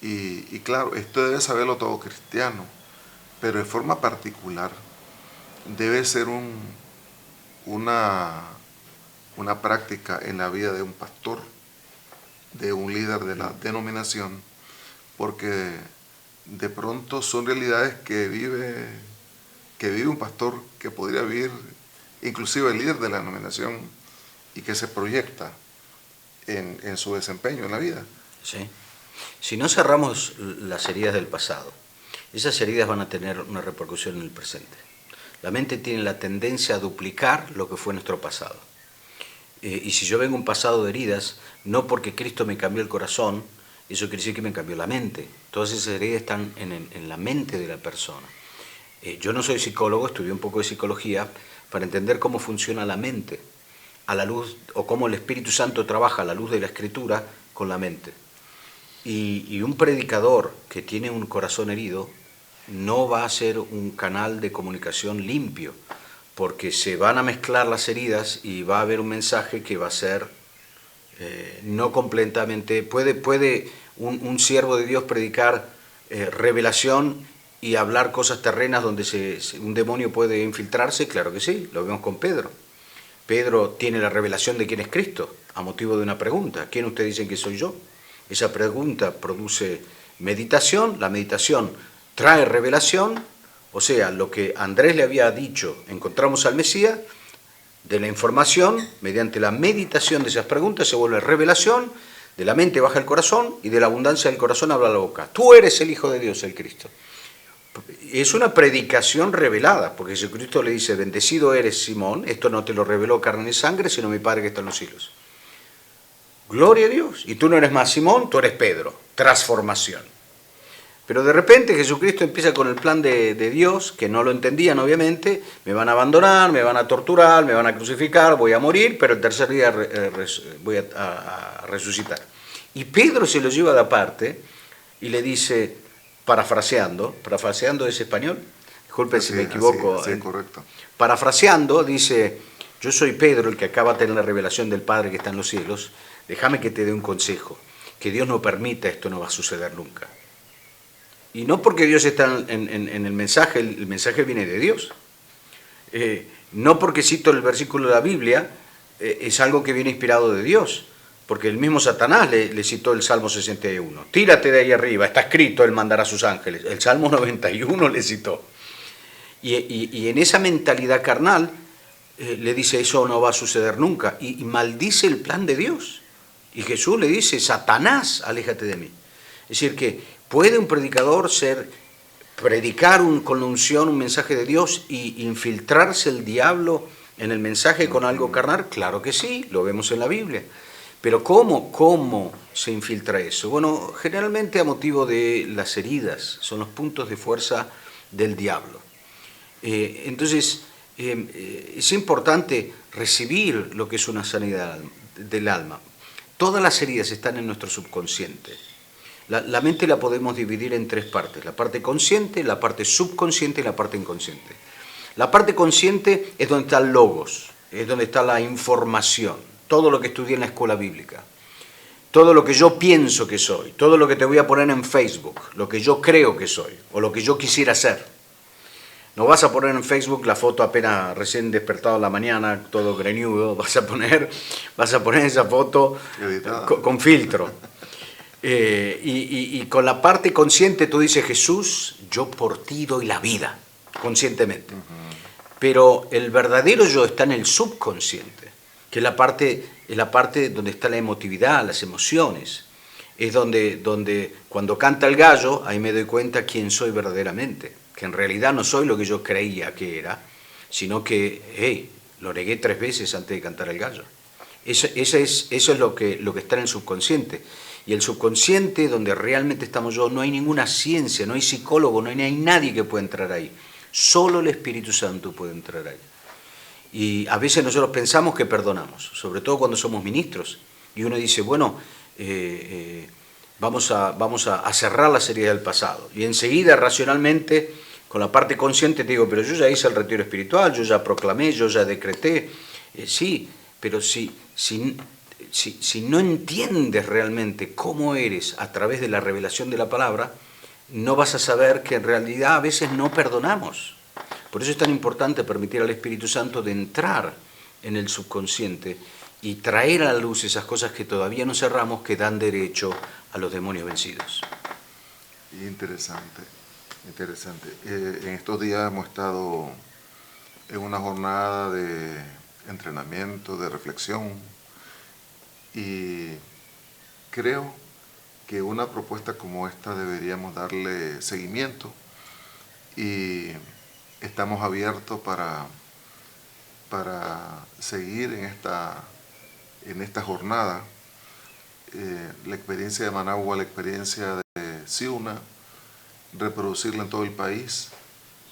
Y claro, esto debe saberlo todo cristiano, pero de forma particular debe ser una práctica en la vida de un pastor, de un líder de la denominación, porque de pronto son realidades que vive un pastor, que podría vivir inclusive el líder de la denominación, y que se proyecta en su desempeño en la vida.
Sí. Si no cerramos las heridas del pasado, esas heridas van a tener una repercusión en el presente. La mente tiene la tendencia a duplicar lo que fue nuestro pasado. Y si yo vengo un pasado de heridas, no porque Cristo me cambió el corazón, eso quiere decir que me cambió la mente. Todas esas heridas están en la mente de la persona. Yo no soy psicólogo, estudié un poco de psicología para entender cómo funciona la mente a la luz, o cómo el Espíritu Santo trabaja a la luz de la Escritura con la mente. Y un predicador que tiene un corazón herido no va a ser un canal de comunicación limpio, porque se van a mezclar las heridas y va a haber un mensaje que va a ser no completamente... ¿Puede un siervo de Dios predicar revelación y hablar cosas terrenas donde un demonio puede infiltrarse? Claro que sí, lo vemos con Pedro. Pedro tiene la revelación de quién es Cristo, a motivo de una pregunta. ¿Quién ustedes dicen que soy yo? Esa pregunta produce meditación, la meditación trae revelación, o sea, lo que Andrés le había dicho, encontramos al Mesías, de la información, mediante la meditación de esas preguntas se vuelve revelación, de la mente baja el corazón y de la abundancia del corazón habla la boca. Tú eres el Hijo de Dios, el Cristo. Es una predicación revelada, porque Jesucristo le dice, bendecido eres Simón, esto no te lo reveló carne ni sangre, sino mi Padre que está en los cielos. Gloria a Dios. Y tú no eres más Simón, tú eres Pedro. Transformación. Pero de repente Jesucristo empieza con el plan de Dios, que no lo entendían obviamente, me van a abandonar, me van a torturar, me van a crucificar, voy a morir, pero el tercer día voy a resucitar. Y Pedro se lo lleva de aparte y le dice, parafraseando es español, disculpe si me equivoco,
así es correcto.
Parafraseando dice, yo soy Pedro, el que acaba de tener la revelación del Padre que está en los cielos, déjame que te dé un consejo, que Dios no permita, esto no va a suceder nunca. Y no porque Dios está en el mensaje viene de Dios. No porque cito el versículo de la Biblia, es algo que viene inspirado de Dios. Porque el mismo Satanás le citó el Salmo 61. Tírate de ahí arriba, está escrito, él mandará a sus ángeles. El Salmo 91 le citó. Y en esa mentalidad carnal le dice, eso no va a suceder nunca. Y maldice el plan de Dios. Y Jesús le dice, Satanás, aléjate de mí. Es decir, que puede un predicador predicar con la unción un mensaje de Dios y infiltrarse el diablo en el mensaje con algo carnal. Claro que sí, lo vemos en la Biblia. Pero ¿cómo se infiltra eso? Bueno, generalmente a motivo de las heridas, son los puntos de fuerza del diablo. Entonces, es importante recibir lo que es una sanidad del alma. Todas las heridas están en nuestro subconsciente. La mente la podemos dividir en tres partes, la parte consciente, la parte subconsciente y la parte inconsciente. La parte consciente es donde está el logos, es donde está la información. Todo lo que estudié en la escuela bíblica, todo lo que yo pienso que soy, todo lo que te voy a poner en Facebook, lo que yo creo que soy o lo que yo quisiera ser. No vas a poner en Facebook la foto apenas recién despertado en la mañana, todo greñudo, vas a poner esa foto con filtro. Y con la parte consciente tú dices, Jesús, yo por ti doy la vida, conscientemente. Pero el verdadero yo está en el subconsciente, que es la parte donde está la emotividad, las emociones. Es donde cuando canta el gallo, ahí me doy cuenta quién soy verdaderamente. Que en realidad no soy lo que yo creía que era, sino que, lo negué 3 veces antes de cantar el gallo. Eso es lo que está en el subconsciente. Y el subconsciente, donde realmente estamos yo, no hay ninguna ciencia, no hay psicólogo, no hay nadie que pueda entrar ahí. Solo el Espíritu Santo puede entrar ahí. Y a veces nosotros pensamos que perdonamos, sobre todo cuando somos ministros. Y uno dice, bueno, vamos a cerrar las heridas del pasado. Y enseguida, racionalmente, con la parte consciente, te digo, pero yo ya hice el retiro espiritual, yo ya proclamé, yo ya decreté. Sí, pero si no entiendes realmente cómo eres a través de la revelación de la palabra, no vas a saber que en realidad a veces no perdonamos. Por eso es tan importante permitir al Espíritu Santo de entrar en el subconsciente y traer a la luz esas cosas que todavía no cerramos, que dan derecho a los demonios vencidos.
Interesante. En estos días hemos estado en una jornada de entrenamiento, de reflexión, y creo que una propuesta como esta deberíamos darle seguimiento, y estamos abiertos para seguir en esta jornada. La experiencia de Managua, la experiencia de Ciuna, reproducirla en todo el país,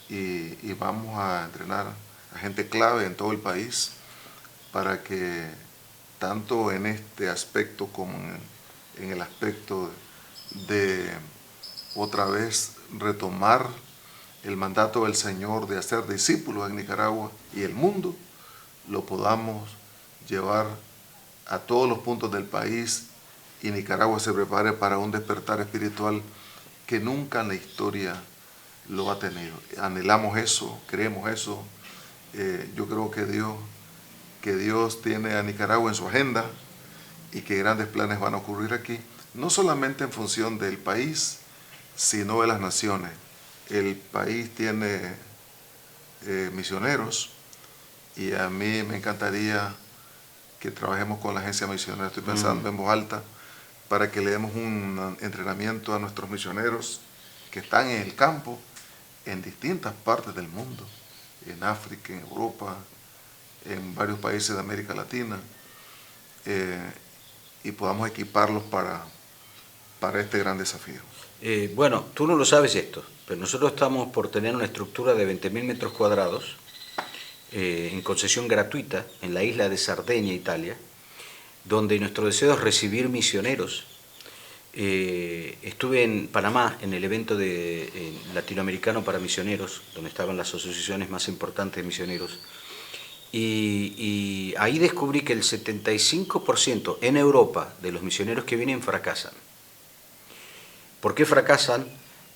y vamos a entrenar a gente clave en todo el país para que tanto en este aspecto como en el aspecto de otra vez retomar el mandato del Señor de hacer discípulos en Nicaragua y el mundo, lo podamos llevar a todos los puntos del país, y Nicaragua se prepare para un despertar espiritual que nunca en la historia lo ha tenido. Anhelamos eso, creemos eso. Yo creo que Dios tiene a Nicaragua en su agenda y que grandes planes van a ocurrir aquí, no solamente en función del país, sino de las naciones. El país tiene misioneros, y a mí me encantaría que trabajemos con la agencia misionera. Estoy pensando en voz alta para que le demos un entrenamiento a nuestros misioneros que están en el campo en distintas partes del mundo, en África, en Europa, en varios países de América Latina, y podamos equiparlos para este gran desafío.
Bueno, tú no lo sabes esto, pero nosotros estamos por tener una estructura de 20.000 metros cuadrados en concesión gratuita en la isla de Cerdeña, Italia, donde nuestro deseo es recibir misioneros estuve en Panamá en el evento latinoamericano para misioneros, donde estaban las asociaciones más importantes de misioneros, y ahí descubrí que el 75% en Europa de los misioneros que vienen fracasan. ¿Por qué fracasan?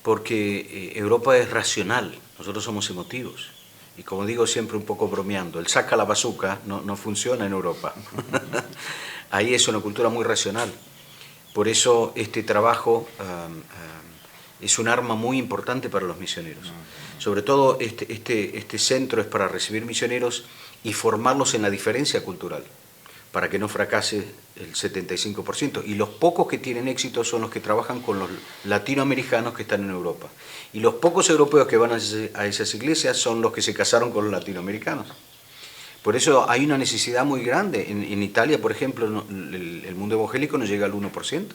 Porque Europa es racional, nosotros somos emotivos. Y como digo siempre un poco bromeando, el saca la bazuca no funciona en Europa. Ahí es una cultura muy racional. Por eso este trabajo es un arma muy importante para los misioneros. Sobre todo este centro es para recibir misioneros y formarlos en la diferencia cultural, para que no fracase el 75%. Y los pocos que tienen éxito son los que trabajan con los latinoamericanos que están en Europa. Y los pocos europeos que van a esas iglesias son los que se casaron con los latinoamericanos. Por eso hay una necesidad muy grande. En Italia, por ejemplo, el mundo evangélico no llega al 1%.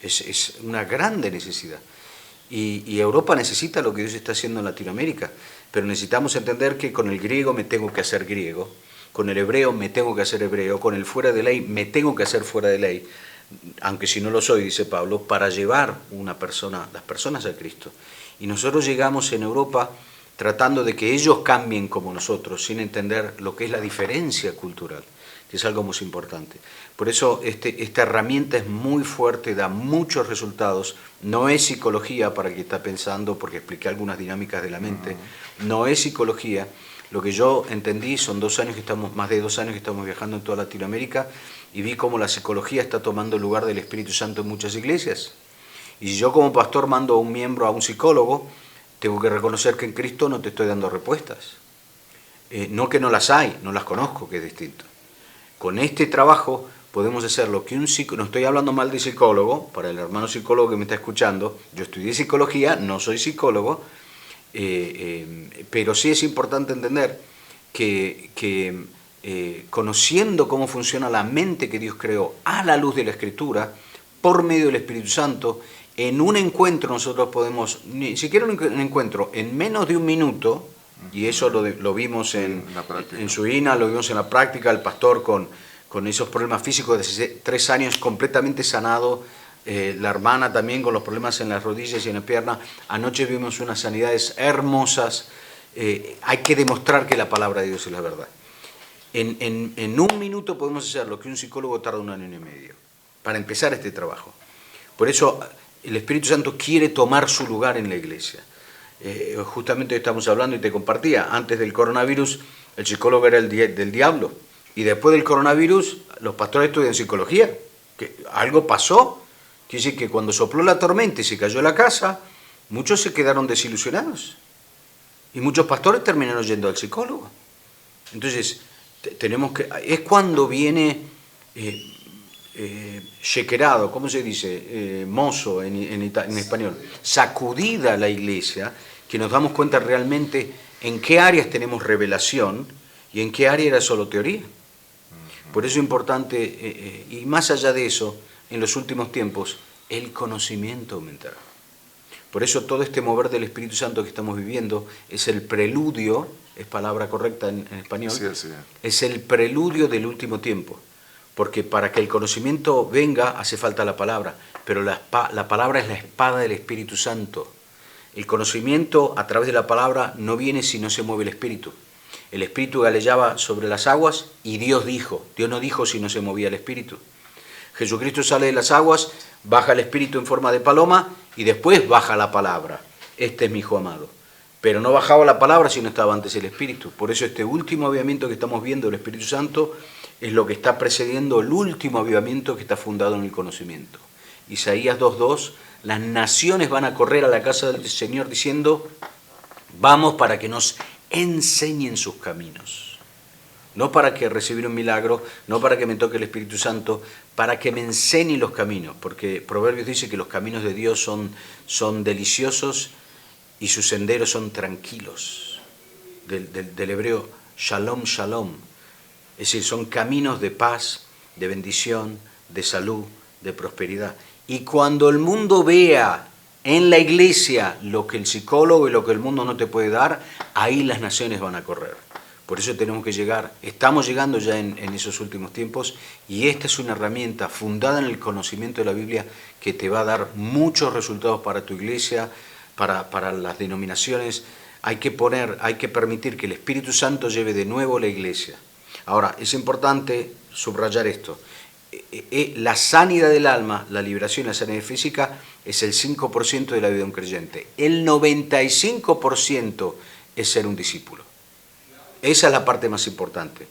Es una grande necesidad. Y Europa necesita lo que Dios está haciendo en Latinoamérica. Pero necesitamos entender que con el griego me tengo que hacer griego, con el hebreo me tengo que hacer hebreo, con el fuera de ley me tengo que hacer fuera de ley, aunque si no lo soy, dice Pablo, para llevar las personas a Cristo. Y nosotros llegamos en Europa tratando de que ellos cambien como nosotros, sin entender lo que es la diferencia cultural, que es algo muy importante. Por eso esta herramienta es muy fuerte, da muchos resultados. No es psicología para el que está pensando, porque expliqué algunas dinámicas de la mente, no es psicología. Lo que yo entendí son más de 2 años que estamos viajando en toda Latinoamérica y vi cómo la psicología está tomando el lugar del Espíritu Santo en muchas iglesias. Y si yo como pastor mando a un miembro a un psicólogo, tengo que reconocer que en Cristo no te estoy dando respuestas. No que no las hay, no las conozco, que es distinto. Con este trabajo podemos hacer lo que un psicólogo, no estoy hablando mal de psicólogo, para el hermano psicólogo que me está escuchando, yo estudié psicología, no soy psicólogo, pero sí es importante entender que conociendo cómo funciona la mente que Dios creó a la luz de la Escritura, por medio del Espíritu Santo, en un encuentro nosotros podemos, ni siquiera un encuentro, en menos de un minuto, y eso lo vimos en Suina, lo vimos en la práctica, el pastor con esos problemas físicos de 3 años completamente sanado, la hermana también con los problemas en las rodillas y en la pierna. Anoche vimos unas sanidades hermosas. Hay que demostrar que la palabra de Dios es la verdad. En un minuto podemos hacer lo que un psicólogo tarda 1 año y medio para empezar este trabajo. Por eso el Espíritu Santo quiere tomar su lugar en la iglesia. Justamente estamos hablando y te compartía, antes del coronavirus el psicólogo era del diablo, y después del coronavirus los pastores estudian psicología. Que algo pasó. Quiere decir que cuando sopló la tormenta y se cayó la casa, muchos se quedaron desilusionados. Y muchos pastores terminaron yendo al psicólogo. Entonces, es cuando viene shekerado, ¿cómo se dice? Mozo en español. Sacudida la iglesia, que nos damos cuenta realmente en qué áreas tenemos revelación y en qué área era solo teoría. Por eso es importante, y más allá de eso, en los últimos tiempos, el conocimiento aumentará. Por eso todo este mover del Espíritu Santo que estamos viviendo es el preludio, es palabra correcta en español,
Sí.
es el preludio del último tiempo. Porque para que el conocimiento venga hace falta la palabra, pero la palabra es la espada del Espíritu Santo. El conocimiento a través de la palabra no viene si no se mueve el Espíritu. El Espíritu galellaba sobre las aguas y Dios dijo. Dios no dijo si no se movía el Espíritu. Jesucristo sale de las aguas, baja el Espíritu en forma de paloma y después baja la palabra. Este es mi Hijo amado. Pero no bajaba la palabra si no estaba antes el Espíritu. Por eso este último avivamiento que estamos viendo del Espíritu Santo es lo que está precediendo el último avivamiento que está fundado en el conocimiento. Isaías 2:2, las naciones van a correr a la casa del Señor diciendo, vamos para que nos enseñen sus caminos. No para que recibir un milagro, no para que me toque el Espíritu Santo, para que me enseñe los caminos, porque Proverbios dice que los caminos de Dios son deliciosos y sus senderos son tranquilos. Del hebreo, shalom, shalom. Es decir, son caminos de paz, de bendición, de salud, de prosperidad. Y cuando el mundo vea en la iglesia lo que el psicólogo y lo que el mundo no te puede dar, ahí las naciones van a correr. Por eso tenemos que llegar, estamos llegando ya en esos últimos tiempos, y esta es una herramienta fundada en el conocimiento de la Biblia que te va a dar muchos resultados para tu iglesia, para las denominaciones. Hay que permitir que el Espíritu Santo lleve de nuevo la iglesia. Ahora, es importante subrayar esto. La sanidad del alma, la liberación y la sanidad física es el 5% de la vida de un creyente. El 95% es ser un discípulo. Esa es la parte más importante.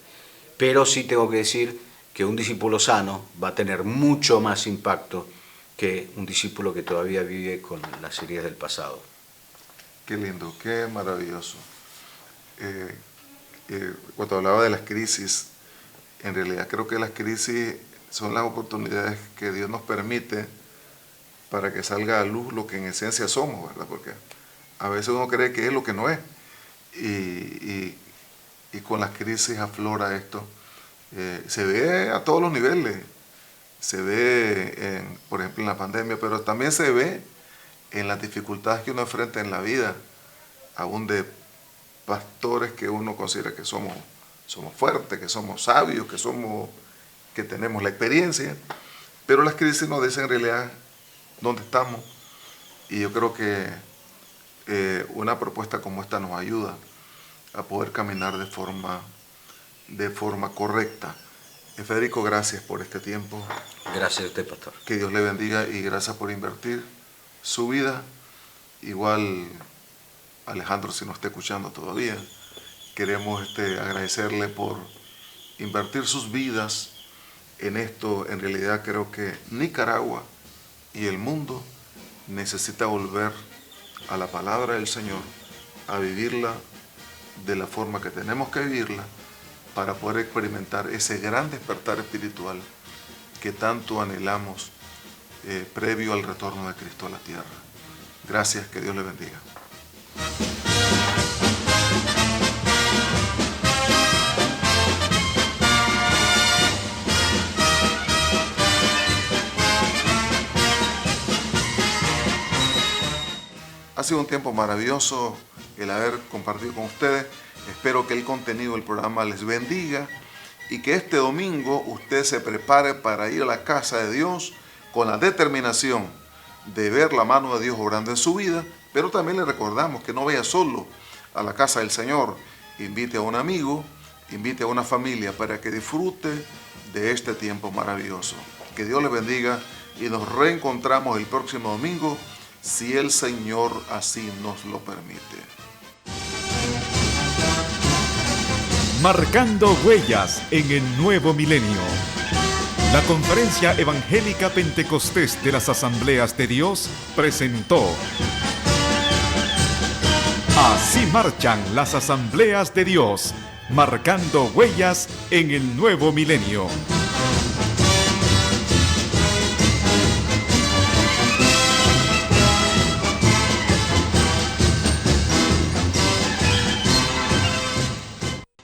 Pero sí tengo que decir que un discípulo sano va a tener mucho más impacto que un discípulo que todavía vive con las heridas del pasado.
Qué lindo, qué maravilloso. Cuando hablaba de las crisis, en realidad creo que las crisis son las oportunidades que Dios nos permite para que salga a luz lo que en esencia somos, ¿verdad? Porque a veces uno cree que es lo que no es. Y con las crisis aflora esto. Se ve a todos los niveles. Se ve, por ejemplo, en la pandemia, pero también se ve en las dificultades que uno enfrenta en la vida, aún de pastores que uno considera que somos fuertes, que somos sabios, que tenemos la experiencia, pero las crisis nos dicen en realidad dónde estamos. Y yo creo que una propuesta como esta nos ayuda a poder caminar de forma correcta. Federico, gracias por este tiempo.
Gracias a usted, pastor.
Que Dios le bendiga y gracias por invertir su vida. Igual, Alejandro, si no está escuchando todavía, queremos agradecerle por invertir sus vidas en esto. En realidad creo que Nicaragua y el mundo necesita volver a la palabra del Señor, a vivirla de la forma que tenemos que vivirla para poder experimentar ese gran despertar espiritual que tanto anhelamos previo al retorno de Cristo a la tierra. Gracias, que Dios le bendiga. Ha sido un tiempo maravilloso el haber compartido con ustedes. Espero que el contenido del programa les bendiga y que este domingo usted se prepare para ir a la casa de Dios con la determinación de ver la mano de Dios obrando en su vida, pero también le recordamos que no vaya solo a la casa del Señor. Invite a un amigo, invite a una familia para que disfrute de este tiempo maravilloso. Que Dios le bendiga y nos reencontramos el próximo domingo, si el Señor así nos lo permite.
Marcando huellas en el nuevo milenio. La Conferencia Evangélica Pentecostés de las Asambleas de Dios presentó Así marchan las Asambleas de Dios, marcando huellas en el nuevo milenio.